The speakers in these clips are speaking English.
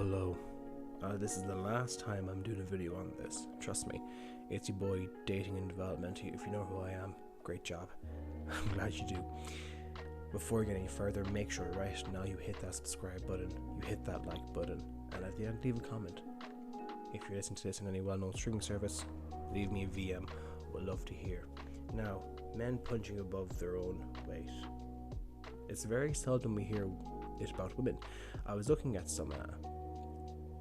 Hello. This is the last time I'm doing a video on this. Trust me. It's your boy, Dating and Development. If you know who I am, great job. I'm glad you do. Before we get any further, make sure right now you hit that subscribe button, you hit that like button, and at the end leave a comment. If you're listening to this in any well-known streaming service, leave me a VM. Would love to hear. Now, men punching above their own weight. It's very seldom we hear it about women. I was looking at some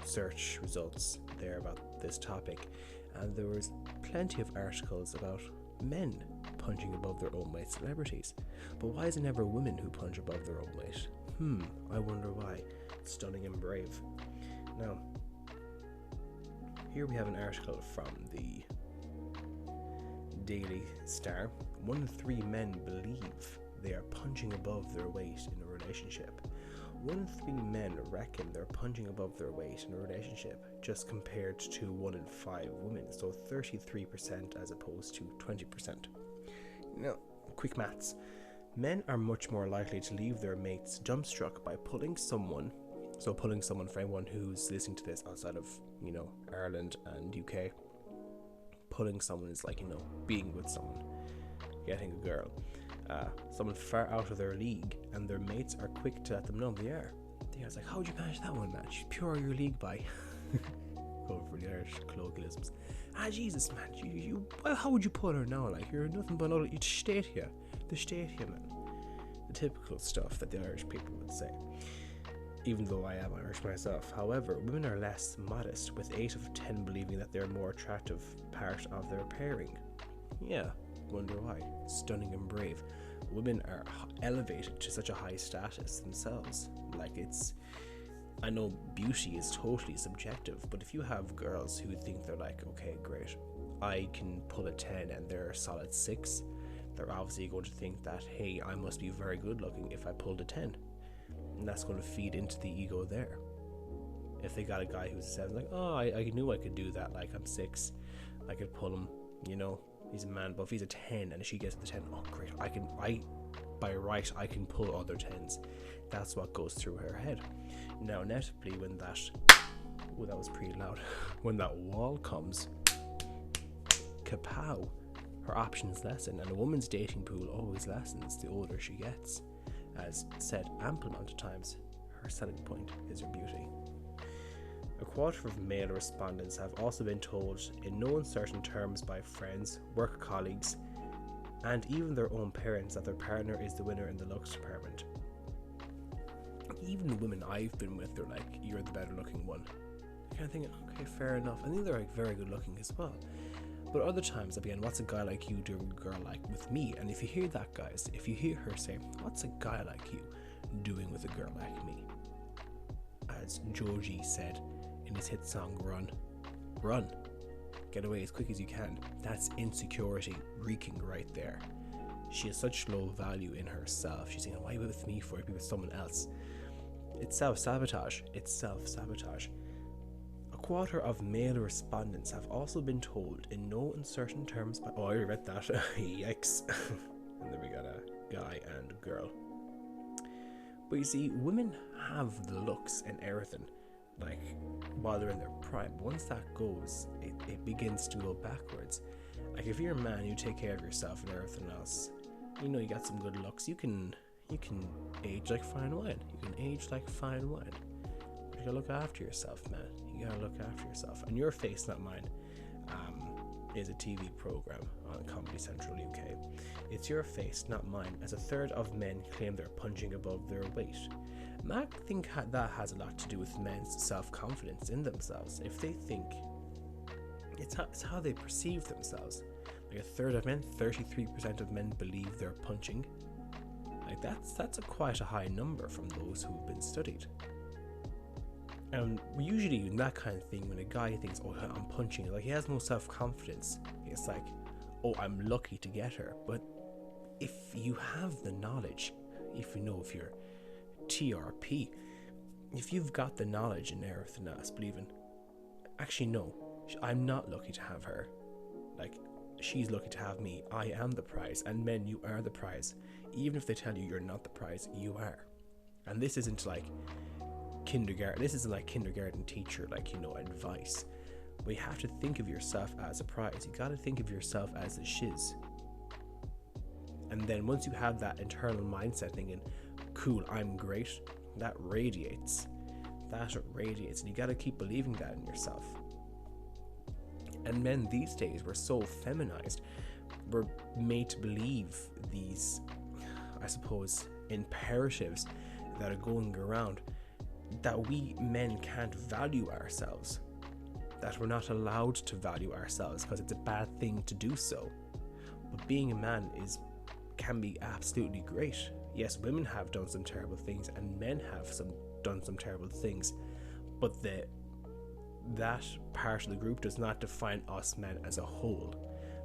search results there about this topic, and there was plenty of articles about men punching above their own weight, celebrities. But why is it never women who punch above their own weight? I wonder why. Stunning and brave. Now, here we have an article from the Daily Star. 1 in 3 men believe they are punching above their weight in a relationship. 1 in 3 men reckon they're punching above their weight in a relationship, just compared to 1 in 5 women, so 33% as opposed to 20%. Now, quick maths. Men are much more likely to leave their mates dumbstruck by pulling someone. So pulling someone, for anyone who's listening to this outside of, Ireland and UK, pulling someone is like, being with someone, getting a girl. Someone far out of their league, and their mates are quick to let them know they are. They're like, how'd you manage that one, man? She's pure your league by. Going for the Irish colloquialisms. Jesus, man, well, how would you pull her now? Like, you're nothing but another. You'd state here. The state here, man. The typical stuff that the Irish people would say. Even though I am Irish myself. However, women are less modest, with 8 of 10 believing that they're a more attractive part of their pairing. Yeah, wonder why. Stunning and brave. Women are elevated to such a high status themselves. I know beauty is totally subjective, but if you have girls who think they're like, okay, great, I can pull a 10 and they're a solid 6, they're obviously going to think that, hey, I must be very good looking if I pulled a 10. And that's going to feed into the ego there. If they got a guy who's a 7, like, oh, I knew I could do that, like, I'm 6, I could pull him, he's a man. But if he's a 10 and she gets the 10, oh great, by right I can pull other 10s. That's what goes through her head. Now inevitably when that was pretty loud, when that wall comes, kapow, her options lessen, and a woman's dating pool always lessens the older she gets. As said ample amount of times, her selling point is her beauty. A quarter of male respondents have also been told in no uncertain terms by friends, work colleagues, and even their own parents that their partner is the winner in the looks department. Even the women I've been with, they're like, you're the better looking one. I kind of think, okay, fair enough. I think they're like very good looking as well. But other times, again, what's a guy like you doing a girl like with me? And if you hear that, guys, if you hear her say, what's a guy like you doing with a girl like me? As Joji said in his hit song, Run. Get away as quick as you can. That's insecurity reeking right there. She has such low value in herself. She's saying, why are you with me for? Be with someone else. It's self-sabotage. A quarter of male respondents have also been told in no uncertain terms by... Oh, I already read that. Yikes. And then we got a guy and a girl. But you see, women have the looks and everything, like, while they're in their prime. Once that goes, it begins to go backwards. Like, if you're a man, you take care of yourself and everything else. You got some good looks. You can age like fine wine. But you gotta look after yourself, man. You gotta look after yourself. And Your Face Not Mine is a TV program on Comedy Central UK. It's Your Face Not Mine, as a third of men claim they're punching above their weight. And I think that has a lot to do with men's self-confidence in themselves. If they think it's how they perceive themselves. Like a third of men, 33% of men believe they're punching. Like that's quite a high number from those who've been studied. And usually in that kind of thing, when a guy thinks, oh, I'm punching, like he has no self-confidence. It's like, oh, I'm lucky to get her. But if you have the knowledge, if you're TRP, if you've got the knowledge and everything else, believing, actually no, I'm not lucky to have her. Like, she's lucky to have me. I am the prize. And men, you are the prize. Even if they tell you you're not the prize, you are. And this isn't like kindergarten. This isn't like kindergarten teacher, like, advice. But you have to think of yourself as a prize. You got to think of yourself as a shiz. And then once you have that internal mindset thinking, cool, I'm great, that radiates. And you got to keep believing that in yourself. And men these days, we're so feminized. We're made to believe these, I suppose, imperatives that are going around, that we men can't value ourselves, that we're not allowed to value ourselves because it's a bad thing to do so. But being a man can be absolutely great. Yes, women have done some terrible things and men have done some terrible things, but that part of the group does not define us men as a whole.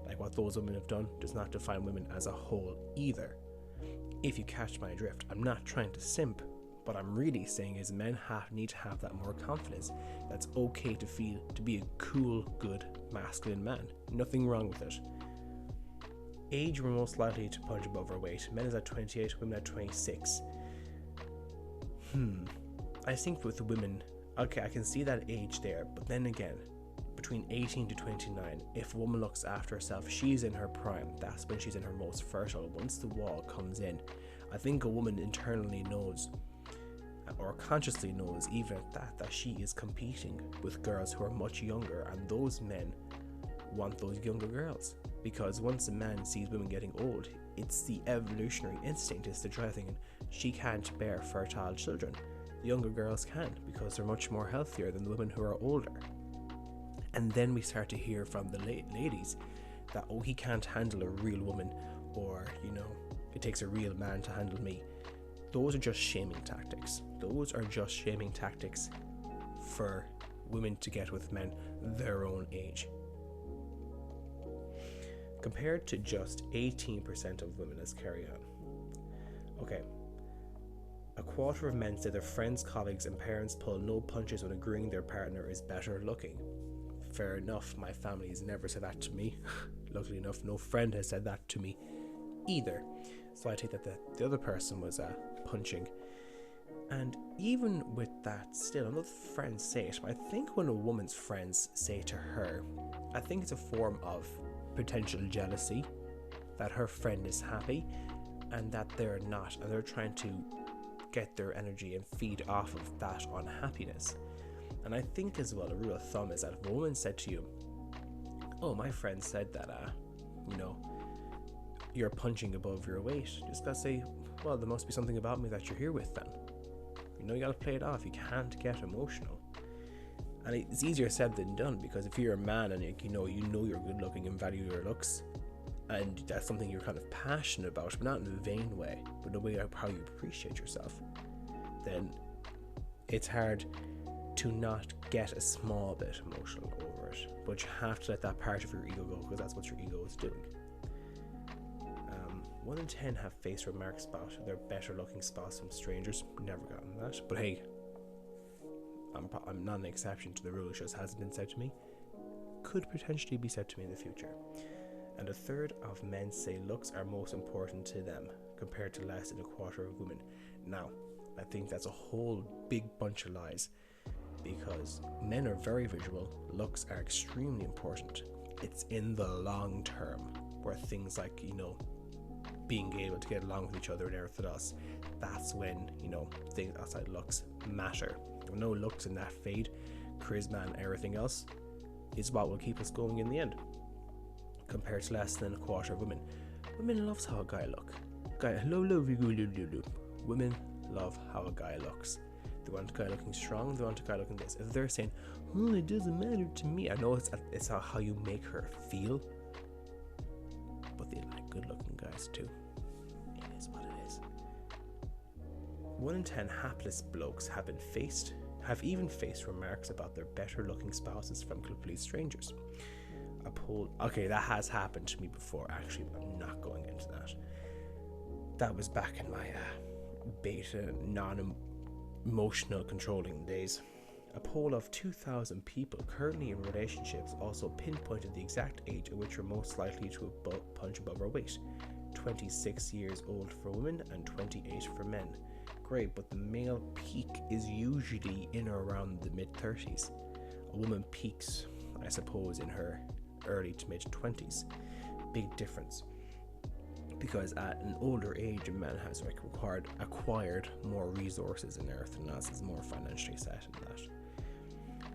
Like what those women have done does not define women as a whole either. If you catch my drift, I'm not trying to simp. What I'm really saying is men need to have that more confidence. That's okay to be a cool, good, masculine man. Nothing wrong with it. Age, we're most likely to punch above our weight. Men is at 28, women at 26. I think with women, okay, I can see that age there, but then again, between 18 to 29, if a woman looks after herself, she's in her prime. That's when she's in her most fertile. Once the wall comes in, I think a woman internally knows, or consciously knows even at that she is competing with girls who are much younger, and those men want those younger girls. Because once a man sees women getting old, it's the evolutionary instinct is to try thinking, she can't bear fertile children. The younger girls can, because they're much more healthier than the women who are older. And then we start to hear from the ladies that, oh, he can't handle a real woman, or, it takes a real man to handle me. Those are just shaming tactics. Those are just shaming tactics for women to get with men their own age. Compared to just 18% of women, let's carry on. Okay. A quarter of men say their friends, colleagues, and parents pull no punches when agreeing their partner is better looking. Fair enough, my family has never said that to me. Luckily enough, no friend has said that to me either. So I take that the other person was punching. And even with that, still, another friend say it. But I think when a woman's friends say to her, I think it's a form of potential jealousy that her friend is happy and that they're not, and they're trying to get their energy and feed off of that unhappiness. And I think as well, a rule of thumb is that if a woman said to you, oh, my friend said that you're punching above your weight, just gotta say, well, there must be something about me that you're here with then. You gotta play it off. You can't get emotional. And it's easier said than done, because if you're a man and you know you're good looking and value your looks, and that's something you're kind of passionate about, but not in a vain way, but the way of how you appreciate yourself, then it's hard to not get a small bit emotional over it. But you have to let that part of your ego go, because that's what your ego is doing. 1 in 10 have face remarks about their better looking spouse from strangers. Never gotten that, but hey, I'm not an exception to the rule. It just hasn't been said to me. Could potentially be said to me in the future. And a third of men say looks are most important to them, compared to less than a quarter of women. Now, I think that's a whole big bunch of lies, because men are very visual. Looks are extremely important. It's in the long term where things like, being able to get along with each other and everything else, that's when, things outside looks matter. No looks in that fade, charisma and everything else is what will keep us going in the end. Compared to less than a quarter of women. Women loves how a guy look. Women love how a guy looks. They want a guy looking strong, they want a guy looking this. If they're saying, oh, it doesn't matter to me, I know it's how you make her feel, but they like good looking guys too. It is what it is. 1 in 10 hapless blokes have even faced remarks about their better looking spouses from complete strangers. A poll, okay, that has happened to me before, actually, but I'm not going into that. That was back in my beta, non-emotional controlling days. A poll of 2,000 people currently in relationships also pinpointed the exact age at which we're most likely to punch above our weight. 26 years old for women and 28 for men. great, but the male peak is usually in or around the mid-30s. A woman peaks, I suppose, in her early to mid-20s. Big difference. Because at an older age, a man has acquired more resources in earth and us is more financially set in that.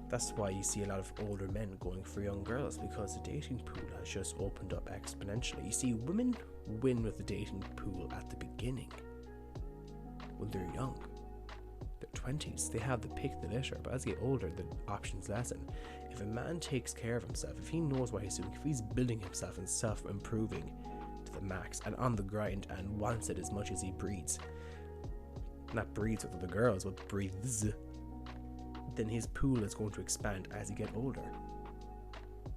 That's why you see a lot of older men going for young girls, because the dating pool has just opened up exponentially. You see, women win with the dating pool at the beginning, when they're young. Their 20s, they have the pick of the litter, but as they get older, the options lessen. If a man takes care of himself, if he knows what he's doing, if he's building himself and self-improving to the max and on the grind and wants it as much as he breathes, not breathes with other girls, but breathes, then his pool is going to expand as he get older.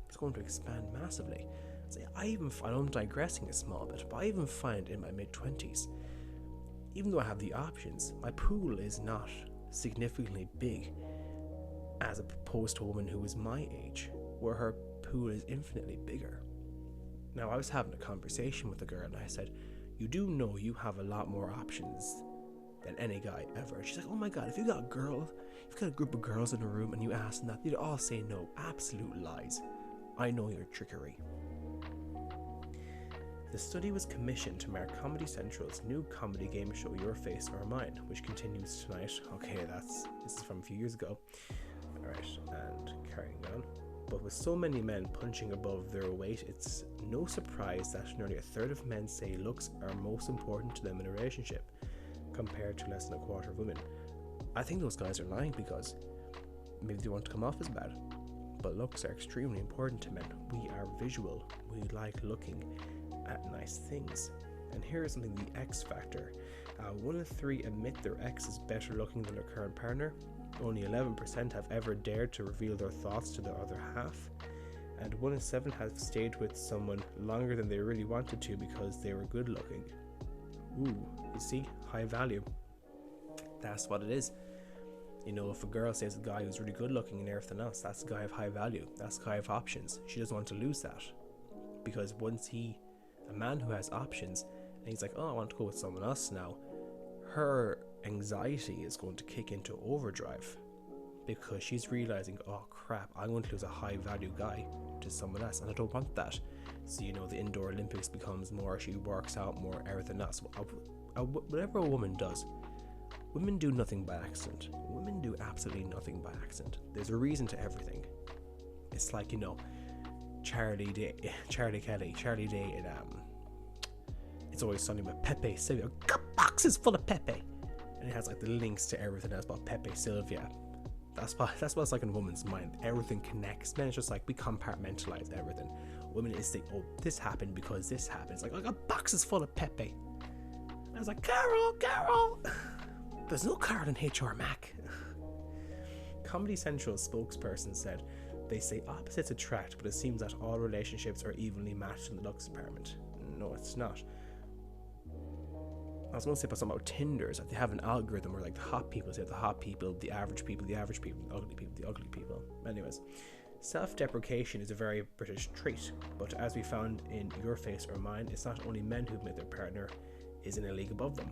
It's going to expand massively. So I know I'm digressing a small bit, but I even find in my mid-20s, even though I have the options, my pool is not significantly big as opposed to a woman who is my age, where her pool is infinitely bigger. Now, I was having a conversation with a girl and I said, you do know you have a lot more options than any guy ever. And she's like, oh my god, if you got a group of girls in a room and you ask them that, they'd all say no. Absolute lies. I know your trickery. The study was commissioned to mark Comedy Central's new comedy game show Your Face or Mine, which continues tonight. Okay, this is from a few years ago. Alright, and carrying on. But with so many men punching above their weight, it's no surprise that nearly a third of men say looks are most important to them in a relationship, compared to less than a quarter of women. I think those guys are lying, because maybe they want to come off as bad, but looks are extremely important to men. We are visual. We like looking at nice things. And here is something, the X factor. 1 in 3 admit their ex is better looking than their current partner. Only 11% have ever dared to reveal their thoughts to their other half. And 1 in 7 have stayed with someone longer than they really wanted to because they were good looking. Ooh, you see, high value. That's what it is. You know, if a girl says a guy who's really good looking and everything else, that's a guy of high value. That's a guy of options. She doesn't want to lose that. Because once a man who has options, and he's like, oh, I want to go with someone else now, her anxiety is going to kick into overdrive. Because she's realizing, oh crap, I'm going to lose a high value guy to someone else, and I don't want that. So, you know, the indoor Olympics becomes more, she works out more, everything else. Whatever a woman does, women do nothing by accident. Women do absolutely nothing by accident. There's a reason to everything. It's like, you know, Charlie Day in It's Always Sunny with Pepe Sylvia. Got boxes full of Pepe, and it has like the links to everything else about Pepe Sylvia. That's what it's like in a woman's mind. Everything connects. Men, it's just like we compartmentalize everything. Women is think, oh, this happened because this happened. It's like, I got boxes full of Pepe. And I was like, Carol. There's no Carol in HR Mac. Comedy Central spokesperson said, they say opposites attract, but it seems that all relationships are evenly matched in the looks department. No, it's not. I was going to say about something about Tinders, that they have an algorithm where like the hot people say the hot people, the average people, the ugly people, the ugly people. Anyways, self-deprecation is a very British trait, but as we found in Your Face or Mine, it's not only men who admit their partner is in a league above them.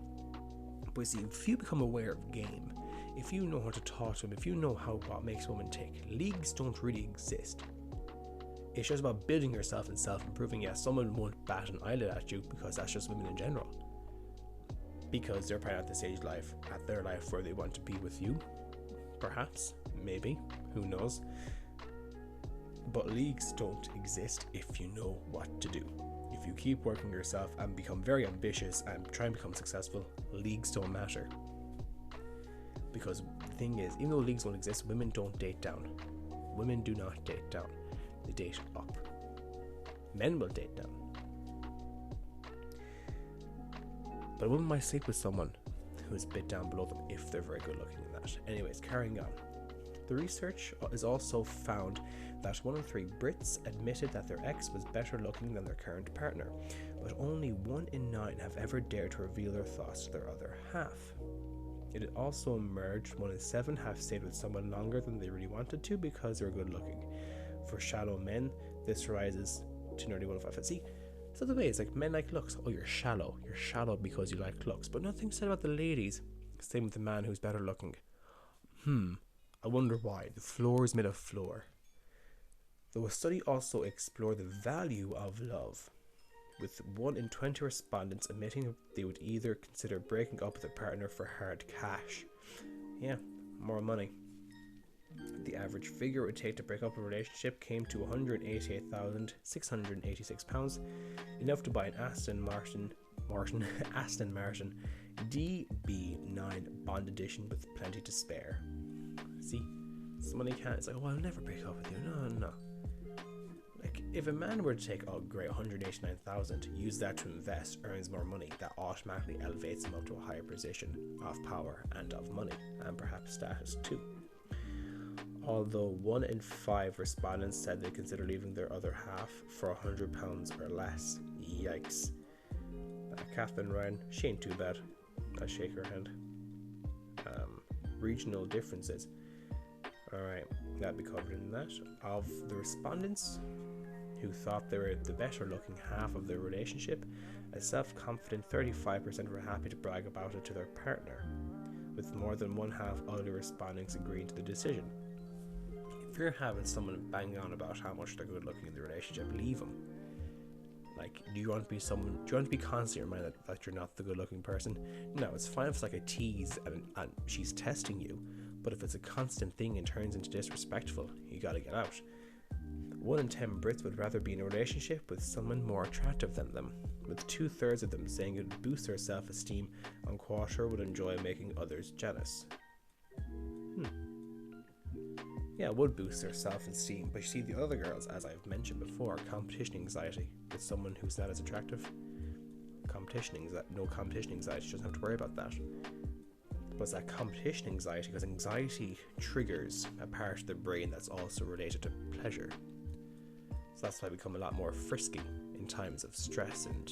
But see, if you become aware of game, if you know how to talk to them, if you know what makes women tick, leagues don't really exist. It's just about building yourself and self-improving. Yeah, someone won't bat an eyelid at you because that's just women in general. Because they're probably at the stage at their life where they want to be with you. Perhaps, maybe, who knows. But leagues don't exist if you know what to do. If you keep working yourself and become very ambitious and try and become successful, leagues don't matter. Because the thing is, even though leagues don't exist, women don't date down. Women do not date down. They date up. Men will date down. But a woman might sleep with someone who is a bit down below them if they're very good looking in that. Anyways, carrying on. The research is also found that 1 in 3 Brits admitted that their ex was better looking than their current partner, but only 1 in 9 have ever dared to reveal their thoughts to their other half. It also emerged 1 in 7 have stayed with someone longer than they really wanted to because they're good looking. For shallow men, this rises to nearly 1 in 5. See, so the way it's like men like looks. Oh, you're shallow. You're shallow because you like looks. But nothing said about the ladies Same with the man who's better looking. I wonder why. The floor is made of floor. Though a study also explored the value of love, with 1 in 20 respondents admitting they would either consider breaking up with a partner for hard cash. Yeah, more money. The average figure it would take to break up a relationship came to £188,686, enough to buy an Aston Martin DB9 Bond Edition with plenty to spare. See, somebody can't. It's like, oh, I'll never break up with you. No. Like, if a man were to take, oh great, 189,000, use that to invest, earns more money, that automatically elevates him up to a higher position of power and of money, and perhaps status too. Although 1 in 5 respondents said they consider leaving their other half for £100 or less. Yikes. Catherine Ryan, she ain't too bad. I shake her hand. Regional differences. Alright, that'll be covered in that. Of the respondents who thought they were the better looking half of their relationship, a self-confident 35% were happy to brag about it to their partner, with more than one half of the respondents agreeing to the decision. If you're having someone bang on about how much they're good looking in the relationship, leave them. Like, do you want to be constantly reminded that you're not the good looking person? No, it's fine if it's like a tease and she's testing you, but if it's a constant thing and turns into disrespectful, you gotta get out. 1 in 10 Brits would rather be in a relationship with someone more attractive than them, with 2/3 of them saying it would boost their self-esteem, and 1/4 would enjoy making others jealous. Yeah, it would boost their self-esteem, but you see, the other girls, as I've mentioned before, competition anxiety with someone who's not as attractive. No competition anxiety, she doesn't have to worry about that. But it's that competition anxiety, because anxiety triggers a part of the brain that's also related to pleasure. So that's why we become a lot more frisky in times of stress and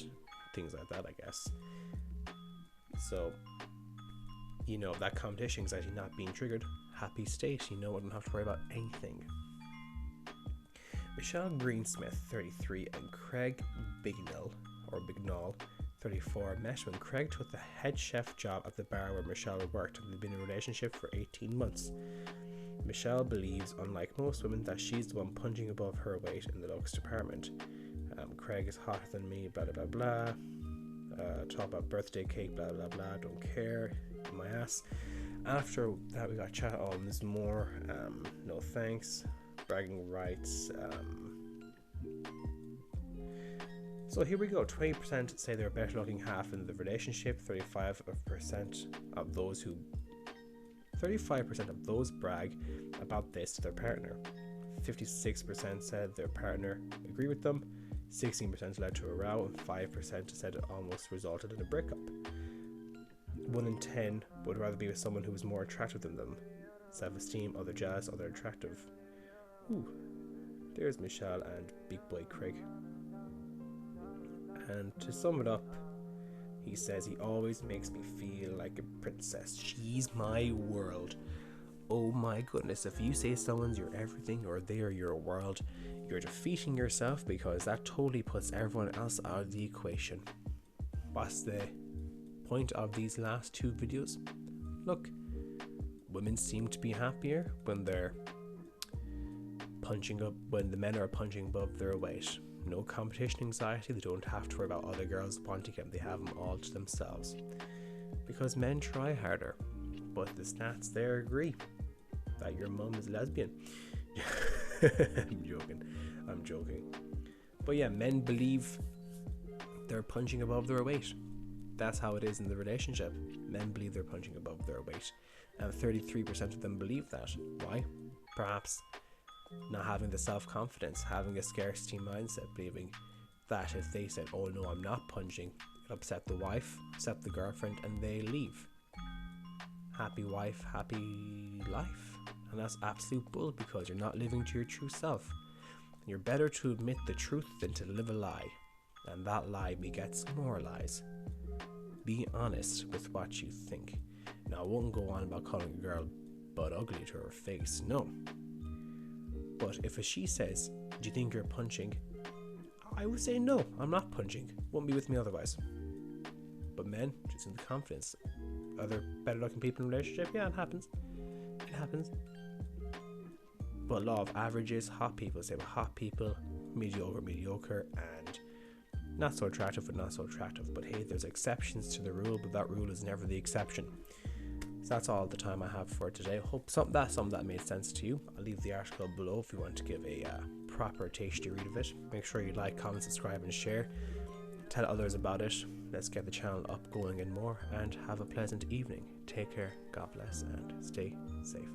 things like that, I guess. So, you know, that competition anxiety not being triggered, happy state, you know, I don't have to worry about anything. Michelle Greensmith, 33, and Craig Bignall, 34, met when Craig took the head chef job at the bar where Michelle worked, and they've been in a relationship for 18 months. Michelle believes, unlike most women, that she's the one punching above her weight in the looks department. Craig is hotter than me, blah blah blah blah. Talk about birthday cake, blah blah blah, don't care, my ass. After that, we got chat on this more. No thanks, bragging rights. So here we go. 20% say they're a better looking half in the relationship. 35% of those brag about this to their partner. 56% said their partner agree with them. 16% led to a row, and 5% said it almost resulted in a breakup. 1 in 10 would rather be with someone who is more attractive than them. Self-esteem, other jealous, other attractive. Ooh, there's Michelle and big boy Craig. And to sum it up, he says he always makes me feel like a princess. She's my world. Oh my goodness, if you say someone's your everything or they are your world, you're defeating yourself, because that totally puts everyone else out of the equation. What's the point of these last 2 videos? Look, women seem to be happier when the men are punching above their weight. No competition anxiety, they don't have to worry about other girls wanting them, they have them all to themselves. Because men try harder, but the stats there agree that your mum is lesbian. I'm joking. But yeah, men believe they're punching above their weight. That's how it is in the relationship. Men believe they're punching above their weight, and 33% of them believe that. Why? Perhaps not having the self-confidence, having a scarcity mindset, believing that if they said, oh no, I'm not punching, it'll upset the wife, upset the girlfriend, and they leave. Happy wife, happy life. And that's absolute bull, because you're not living to your true self. You're better to admit the truth than to live a lie, and that lie begets more lies. Be honest with what you think. Now, I won't go on about calling a girl butt ugly to her face, no. But if she says, do you think you're punching? I would say no, I'm not punching. Won't be with me otherwise. But men, just in the confidence. Other better looking people in a relationship, yeah, it happens. It happens. But law of averages, hot people stay with hot people, mediocre, and not so attractive, but not so attractive. But hey, there's exceptions to the rule, but that rule is never the exception. So that's all the time I have for today. Hope something that made sense to you. I'll leave the article below if you want to give a proper tasty read of it. Make sure you like, comment, subscribe, and share. Tell others about it. Let's get the channel up, going, and more. And have a pleasant evening. Take care, God bless, and stay safe.